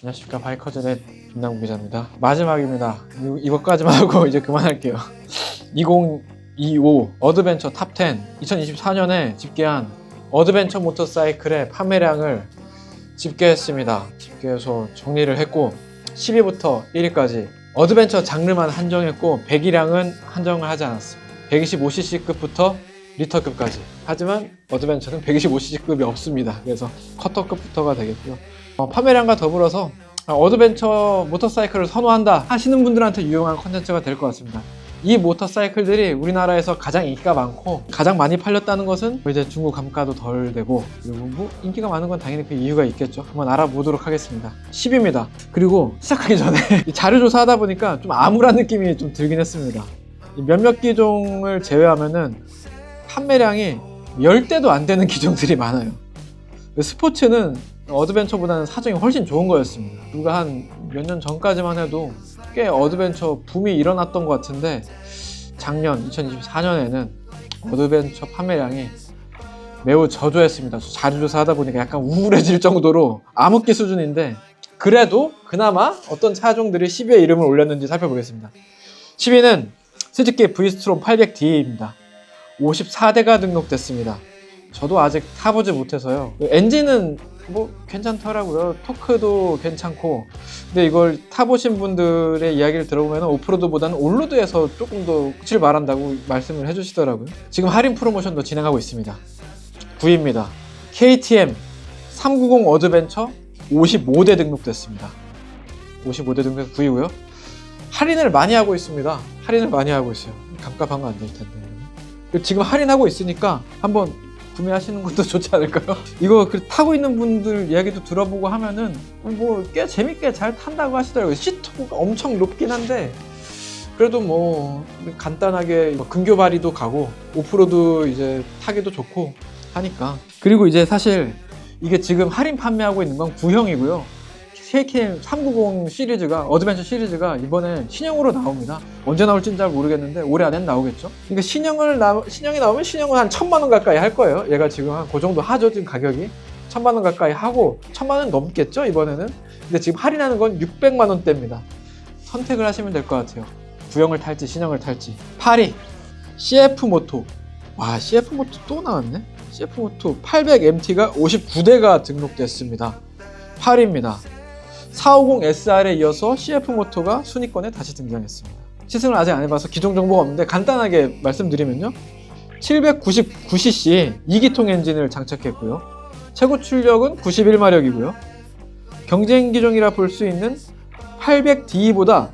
안녕하십니까, 바이커즈넷 김남국 기자입니다. 마지막입니다. 이것까지만 하고 이제 그만할게요. 2025 어드벤처 탑10 2024년에 집계한 어드벤처 모터사이클의 판매량을 집계했습니다. 집계해서 정리를 했고 10위부터 1위까지 어드벤처 장르만 한정했고 배기량은 한정을 하지 않았습니다. 125cc급부터 리터급까지. 하지만 어드벤처는 125cc급이 없습니다. 그래서 커터급부터가 되겠고요. 판매량과 더불어서 어드벤처 모터사이클을 선호한다 하시는 분들한테 유용한 컨텐츠가 될 것 같습니다. 이 모터사이클들이 우리나라에서 가장 인기가 많고 가장 많이 팔렸다는 것은 이제 중국 감가도 덜 되고, 그리고 뭐 인기가 많은 건 당연히 그 이유가 있겠죠. 한번 알아보도록 하겠습니다. 10위입니다. 그리고 시작하기 전에 자료조사 하다 보니까 좀 암울한 느낌이 좀 들긴 했습니다. 몇몇 기종을 제외하면은 판매량이 10대도 안 되는 기종들이 많아요. 스포츠는 어드벤처보다는 사정이 훨씬 좋은 거였습니다. 누가 한 몇 년 전까지만 해도 꽤 어드벤처 붐이 일어났던 것 같은데, 작년 2024년에는 어드벤처 판매량이 매우 저조했습니다. 자료조사 하다 보니까 약간 우울해질 정도로 암흑기 수준인데, 그래도 그나마 어떤 차종들이 10위에 이름을 올렸는지 살펴보겠습니다. 10위는 스즈키 브이스트롬 800D입니다. 54대가 등록됐습니다. 저도 아직 타보지 못해서요. 엔진은 뭐 괜찮더라고요. 토크도 괜찮고. 근데 이걸 타보신 분들의 이야기를 들어보면 오프로드보다는 온로드에서 조금 더 끝을 말한다고 말씀을 해주시더라고요. 지금 할인 프로모션도 진행하고 있습니다. 9위입니다. KTM 390 어드벤처 55대 등록됐습니다. 55대 등록돼서 9위고요. 할인을 많이 하고 있습니다. 할인을 많이 하고 있어요. 갑갑한 거 안 될 텐데. 지금 할인하고 있으니까 한번 구매하시는 것도 좋지 않을까요? 이거 타고 있는 분들 이야기도 들어보고 하면은 뭐 꽤 재밌게 잘 탄다고 하시더라고요. 시트가 엄청 높긴 한데 그래도 뭐 간단하게 근교 발휘도 가고 오프로드 이제 타기도 좋고 하니까. 그리고 이제 사실 이게 지금 할인 판매하고 있는 건 구형이고요. KTM 390 시리즈가, 어드벤처 시리즈가 이번에 신형으로 나옵니다. 언제 나올지는 잘 모르겠는데 올해 안엔 나오겠죠. 그러니까 신형이 나오면 신형은 한 1000만 원 가까이 할 거예요. 얘가 지금 한 그 정도 하죠. 지금 가격이 1000만 원 가까이 하고 1000만 원 넘겠죠 이번에는. 근데 지금 할인하는 건 600만 원대입니다. 선택을 하시면 될 것 같아요. 구형을 탈지 신형을 탈지. 8위 CF 모토. 와, CF 모토 또 나왔네. CF 모토 800MT가 59대가 등록됐습니다. 8위입니다. 450SR에 이어서 CF 모토가 순위권에 다시 등장했습니다. 시승을 아직 안 해봐서 기종 정보가 없는데 간단하게 말씀드리면요, 799cc 2기통 엔진을 장착했고요. 최고 출력은 91마력이고요. 경쟁 기종이라 볼 수 있는 800D보다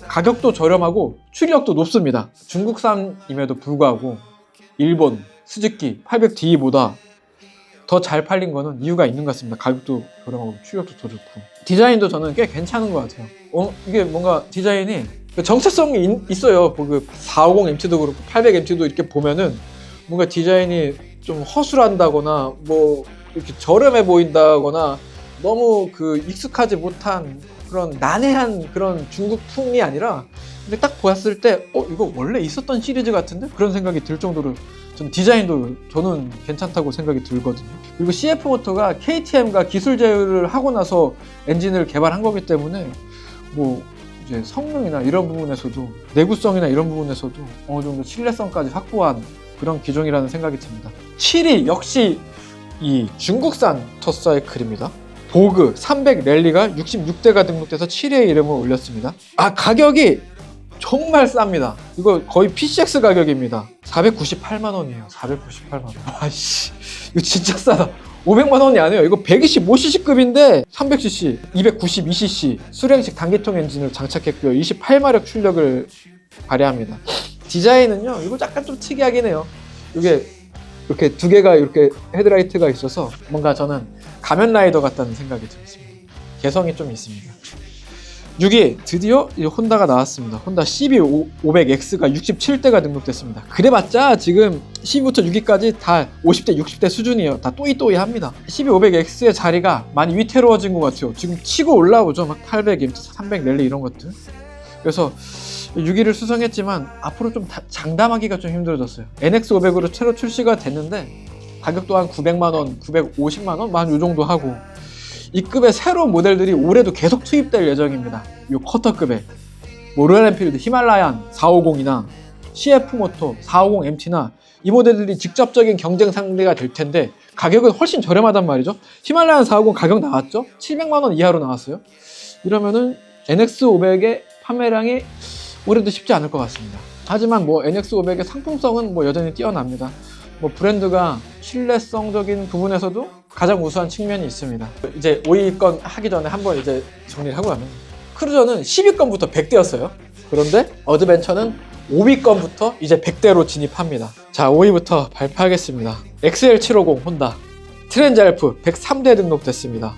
가격도 저렴하고 출력도 높습니다. 중국산임에도 불구하고 일본 스즈키 800D보다 더 잘 팔린 거는 이유가 있는 것 같습니다. 가격도 저렴하고 출력도 더 좋고 디자인도 저는 꽤 괜찮은 것 같아요. 이게 뭔가 디자인이 정체성이 있어요. 그 450MT도 그렇고 800MT도 이렇게 보면은 뭔가 디자인이 좀 허술한다거나 뭐 이렇게 저렴해 보인다거나 너무 그 익숙하지 못한 그런 난해한 그런 중국풍이 아니라, 근데 딱 보았을 때 이거 원래 있었던 시리즈 같은데? 그런 생각이 들 정도로 전 디자인도 저는 괜찮다고 생각이 들거든요. 그리고 CF 모터가 KTM과 기술 제휴를 하고 나서 엔진을 개발한 거기 때문에 뭐 이제 성능이나 이런 부분에서도, 내구성이나 이런 부분에서도 어느 정도 신뢰성까지 확보한 그런 기종이라는 생각이 듭니다. 7위 역시 이 중국산 모터사이클입니다. 보그 300 랠리가 66대가 등록돼서 7위에 이름을 올렸습니다. 가격이 정말 쌉니다. 이거 거의 PCX 가격입니다. 498만 원이에요. 498만 원. 와씨, 이거 진짜 싸다. 500만 원이 아니에요. 이거 125cc급인데 300cc, 292cc 수랭식 단기통 엔진을 장착했고요. 28마력 출력을 발휘합니다. 디자인은요, 이거 약간 좀 특이하긴 해요. 이게 이렇게 두 개가 이렇게 헤드라이트가 있어서 뭔가 저는 가면라이더 같다는 생각이 들었습니다. 개성이 좀 있습니다. 6위 드디어 혼다가 나왔습니다. 혼다 CB500X가 67대가 등록됐습니다. 그래봤자 지금 10위부터 6위까지 다 50대 60대 수준이에요. 다 또이또이합니다. CB500X의 자리가 많이 위태로워진 것 같아요. 지금 치고 올라오죠. 막 800M, 300 랠리 이런 것들. 그래서 6위를 수성했지만 앞으로 좀 장담하기가 좀 힘들어졌어요. NX500으로 새로 출시가 됐는데 가격 또한 900만원, 950만원? 만 요 정도 하고, 이 급의 새로운 모델들이 올해도 계속 투입될 예정입니다. 이 쿼터급에 뭐 로얄엔필드 히말라얀 450이나 CF모토 450MT나 이 모델들이 직접적인 경쟁 상대가 될 텐데 가격은 훨씬 저렴하단 말이죠. 히말라얀 450 가격 나왔죠? 700만 원 이하로 나왔어요. 이러면은 NX500의 판매량이 올해도 쉽지 않을 것 같습니다. 하지만 뭐 NX500의 상품성은 뭐 여전히 뛰어납니다. 뭐 브랜드가 신뢰성적인 부분에서도 가장 우수한 측면이 있습니다. 이제 5위권 하기 전에 한번 이제 정리를 하고 가면 크루저는 10위권부터 100대였어요. 그런데 어드벤처는 5위권부터 이제 100대로 진입합니다. 자, 5위부터 발표하겠습니다. XL750 혼다 트렌즈 알프 103대 등록됐습니다.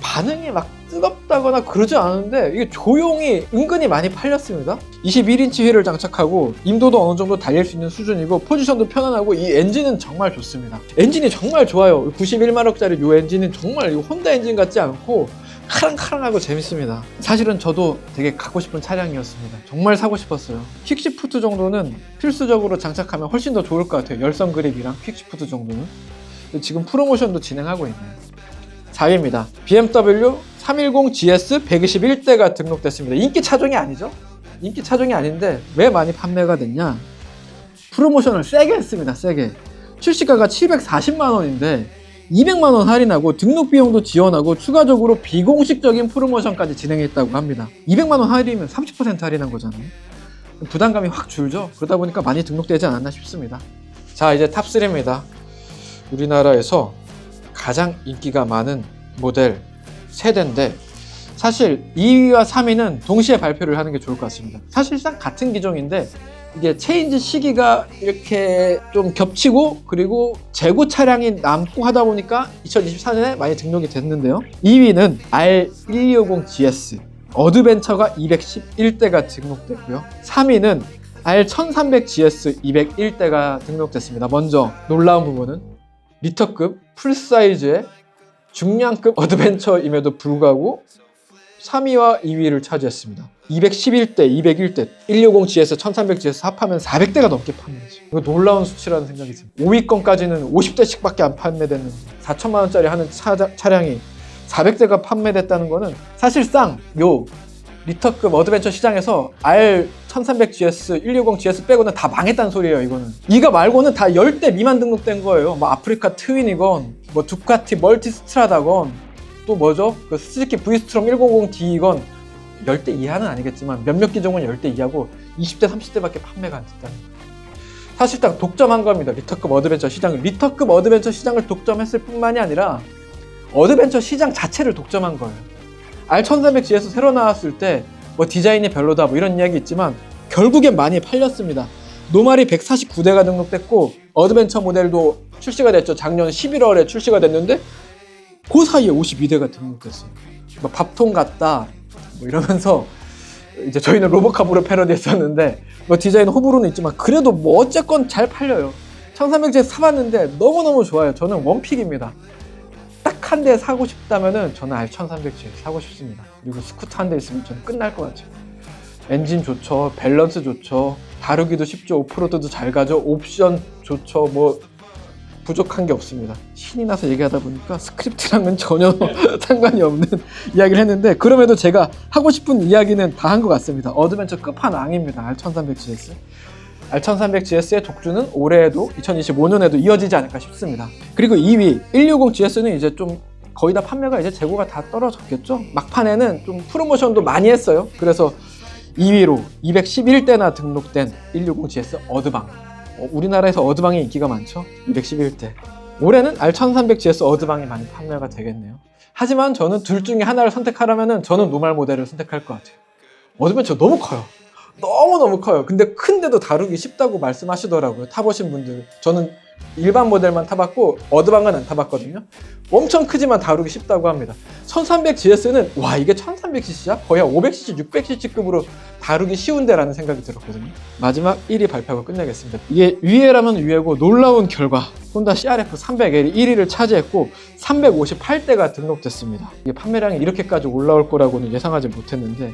반응이 막 뜨겁다거나 그러지 않은데 이게 조용히 은근히 많이 팔렸습니다. 21인치 휠을 장착하고 임도도 어느 정도 달릴 수 있는 수준이고 포지션도 편안하고 이 엔진은 정말 좋습니다. 엔진이 정말 좋아요. 91마력짜리 이 엔진은 정말 혼다 엔진 같지 않고 카랑카랑하고 재밌습니다. 사실은 저도 되게 갖고 싶은 차량이었습니다. 정말 사고 싶었어요. 퀵시프트 정도는 필수적으로 장착하면 훨씬 더 좋을 것 같아요. 열선 그립이랑 퀵시프트 정도는. 지금 프로모션도 진행하고 있네요. 4위입니다. BMW 310GS 121대가 등록됐습니다. 인기 차종이 아니죠? 인기 차종이 아닌데 왜 많이 판매가 됐냐? 프로모션을 세게 했습니다. 세게. 출시가가 740만 원인데 200만 원 할인하고 등록 비용도 지원하고 추가적으로 비공식적인 프로모션까지 진행했다고 합니다. 200만 원 할인이면 30% 할인한 거잖아요. 부담감이 확 줄죠? 그러다 보니까 많이 등록되지 않았나 싶습니다. 자, 이제 탑3입니다. 우리나라에서 가장 인기가 많은 모델 세대인데 사실 2위와 3위는 동시에 발표를 하는 게 좋을 것 같습니다. 사실상 같은 기종인데 이게 체인지 시기가 이렇게 좀 겹치고 그리고 재고 차량이 남고 하다 보니까 2024년에 많이 등록이 됐는데요. 2위는 R1250GS 어드벤처가 211대가 등록됐고요. 3위는 R1300GS 201대가 등록됐습니다. 먼저 놀라운 부분은 리터급 풀사이즈의 중량급 어드벤처임에도 불구하고 3위와 2위를 차지했습니다. 211대, 201대, 160GS, 1300GS 합하면 400대가 넘게 판매했죠. 이거 놀라운 수치라는 생각이 듭니다. 5위권까지는 50대씩 밖에 안 판매됐는데 4천만 원짜리 하는 차량이 400대가 판매됐다는 거는 사실상 요 리터급 어드벤처 시장에서 R1300GS, 160GS 빼고는 다 망했다는 소리예요. 이거는 이거 말고는 다 10대 미만 등록된 거예요. 뭐 아프리카 트윈이건 뭐 두카티 멀티스트라다건 또 뭐죠? 그 스즈키 브이스트롬 100D이건 10대 이하는 아니겠지만 몇몇 기종은 10대 이하고 20대 30대밖에 판매가 안 됐다는 거예요. 사실상 독점한 겁니다. 리터급 어드벤처 시장을. 리터급 어드벤처 시장을 독점했을 뿐만이 아니라 어드벤처 시장 자체를 독점한 거예요. R1300GS 새로 나왔을 때 뭐 디자인이 별로다 뭐 이런 이야기 있지만 결국엔 많이 팔렸습니다. 노말이 149대가 등록됐고 어드벤처 모델도 출시가 됐죠. 작년 11월에 출시가 됐는데 그 사이에 52대가 등록됐어요. 뭐 밥통 같다 뭐 이러면서 이제 저희는 로보캅으로 패러디했었는데 뭐 디자인 호불호는 있지만 그래도 뭐 어쨌건 잘 팔려요. 1300GS 사봤는데 너무너무 좋아요. 저는 원픽입니다. 딱 한 대 사고 싶다면은 저는 R1300GS 사고 싶습니다. 그리고 스쿠터 한 대 있으면 저는 끝날 것 같아요. 엔진 좋죠, 밸런스 좋죠, 다루기도 쉽죠, 오프로드도 잘 가죠, 옵션 좋죠, 뭐 부족한 게 없습니다. 신이 나서 얘기하다 보니까 스크립트랑은 전혀 상관이 없는 이야기를 했는데 그럼에도 제가 하고 싶은 이야기는 다 한 것 같습니다. 어드벤처 끝판왕입니다. R1300GS. R1300GS의 독주는 올해에도 2025년에도 이어지지 않을까 싶습니다. 그리고 2위 160GS는 이제 좀 거의 다 판매가 이제 재고가 다 떨어졌겠죠. 막판에는 좀 프로모션도 많이 했어요. 그래서 2위로 211대나 등록된 160GS 어드방. 우리나라에서 어드방이 인기가 많죠. 211대. 올해는 R1300GS 어드방이 많이 판매가 되겠네요. 하지만 저는 둘 중에 하나를 선택하라면 저는 노말 모델을 선택할 것 같아요. 어드벤처 너무 커요. 너무너무 커요. 근데 큰데도 다루기 쉽다고 말씀하시더라고요. 타보신 분들. 저는 일반 모델만 타봤고 어드방은 안 타봤거든요. 엄청 크지만 다루기 쉽다고 합니다. 1300GS는 와 이게 1300cc야? 거의 한 500cc, 600cc급으로 다루기 쉬운데라는 생각이 들었거든요. 마지막 1위 발표하고 끝내겠습니다. 이게 위에라면 위에고 놀라운 결과 혼다 CRF 300L이 1위를 차지했고 358대가 등록됐습니다. 이게 판매량이 이렇게까지 올라올 거라고는 예상하지 못했는데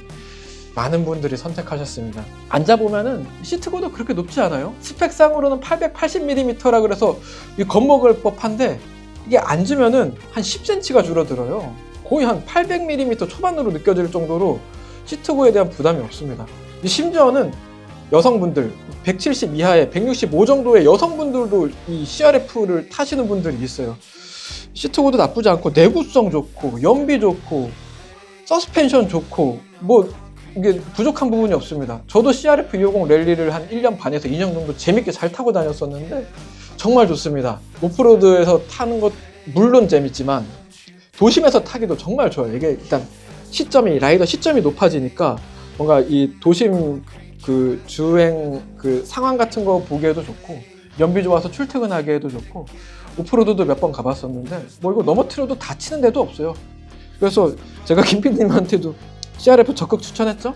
많은 분들이 선택하셨습니다. 앉아보면은 시트고도 그렇게 높지 않아요. 스펙상으로는 880mm라 그래서 이 겁먹을 법한데 이게 앉으면은 한 10cm가 줄어들어요. 거의 한 800mm 초반으로 느껴질 정도로 시트고에 대한 부담이 없습니다. 심지어는 여성분들 170 이하에 165 정도의 여성분들도 이 CRF를 타시는 분들이 있어요. 시트고도 나쁘지 않고 내구성 좋고 연비 좋고 서스펜션 좋고 뭐 이게 부족한 부분이 없습니다. 저도 CRF 250 랠리를 한 1년 반에서 2년 정도 재밌게 잘 타고 다녔었는데 정말 좋습니다. 오프로드에서 타는 것 물론 재밌지만 도심에서 타기도 정말 좋아요. 이게 일단 라이더 시점이 높아지니까 뭔가 이 도심 그 주행 그 상황 같은 거 보기에도 좋고 연비 좋아서 출퇴근하기에도 좋고 오프로드도 몇 번 가봤었는데 뭐 이거 넘어뜨려도 다치는 데도 없어요. 그래서 제가 김PD님한테도 CRF 적극 추천했죠?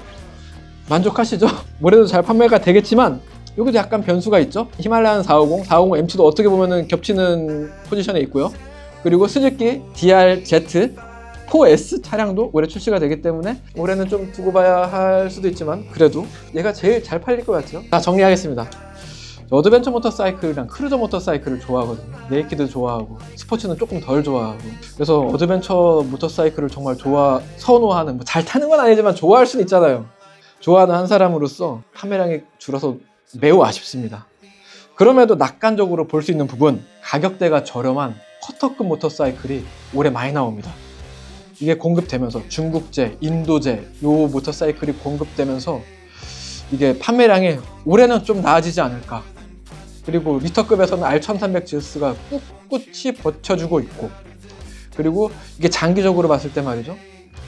만족하시죠? 올해도 잘 판매가 되겠지만 여기도 약간 변수가 있죠. 히말라얀 450, 450 MT도 어떻게 보면 겹치는 포지션에 있고요. 그리고 스즈키 DRZ4S 차량도 올해 출시가 되기 때문에 올해는 좀 두고 봐야 할 수도 있지만 그래도 얘가 제일 잘 팔릴 것 같죠. 자, 정리하겠습니다. 어드벤처 모터사이클이랑 크루저 모터사이클을 좋아하거든요. 네이키드 좋아하고 스포츠는 조금 덜 좋아하고 그래서 어드벤처 모터사이클을 정말 선호하는 뭐 잘 타는 건 아니지만 좋아할 수는 있잖아요. 좋아하는 한 사람으로서 판매량이 줄어서 매우 아쉽습니다. 그럼에도 낙관적으로 볼 수 있는 부분, 가격대가 저렴한 커터급 모터사이클이 올해 많이 나옵니다. 이게 공급되면서 중국제, 인도제 요 모터사이클이 공급되면서 이게 판매량이 올해는 좀 나아지지 않을까. 그리고 리터급에서는 R1300GS가 꿋꿋이 버텨주고 있고 그리고 이게 장기적으로 봤을 때 말이죠.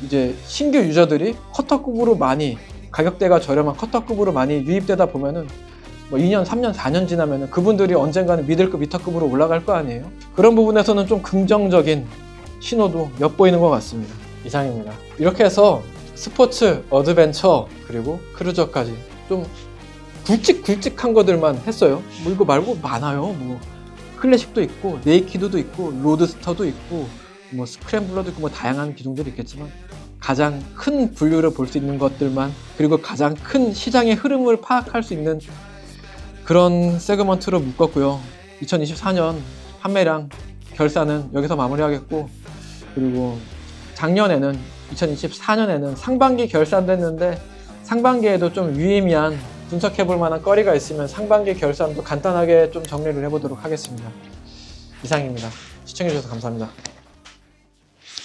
이제 신규 유저들이 커터급으로 많이 가격대가 저렴한 커터급으로 많이 유입되다 보면은 뭐 2년, 3년, 4년 지나면은 그분들이 언젠가는 미들급, 리터급으로 올라갈 거 아니에요? 그런 부분에서는 좀 긍정적인 신호도 엿보이는 것 같습니다. 이상입니다. 이렇게 해서 스포츠, 어드벤처, 그리고 크루저까지 좀 굵직굵직한 것들만 했어요. 뭐 이거 말고 많아요. 뭐 클래식도 있고, 네이키드도 있고, 로드스터도 있고, 뭐 스크램블러도 있고, 뭐 다양한 기종들이 있겠지만 가장 큰 분류를 볼 수 있는 것들만 그리고 가장 큰 시장의 흐름을 파악할 수 있는 그런 세그먼트로 묶었고요. 2024년 판매량 결산은 여기서 마무리하겠고 그리고 작년에는 2024년에는 상반기 결산됐는데 상반기에도 좀 유의미한 분석해볼 만한 거리가 있으면 상반기 결산도 간단하게 좀 정리를 해보도록 하겠습니다. 이상입니다. 시청해주셔서 감사합니다.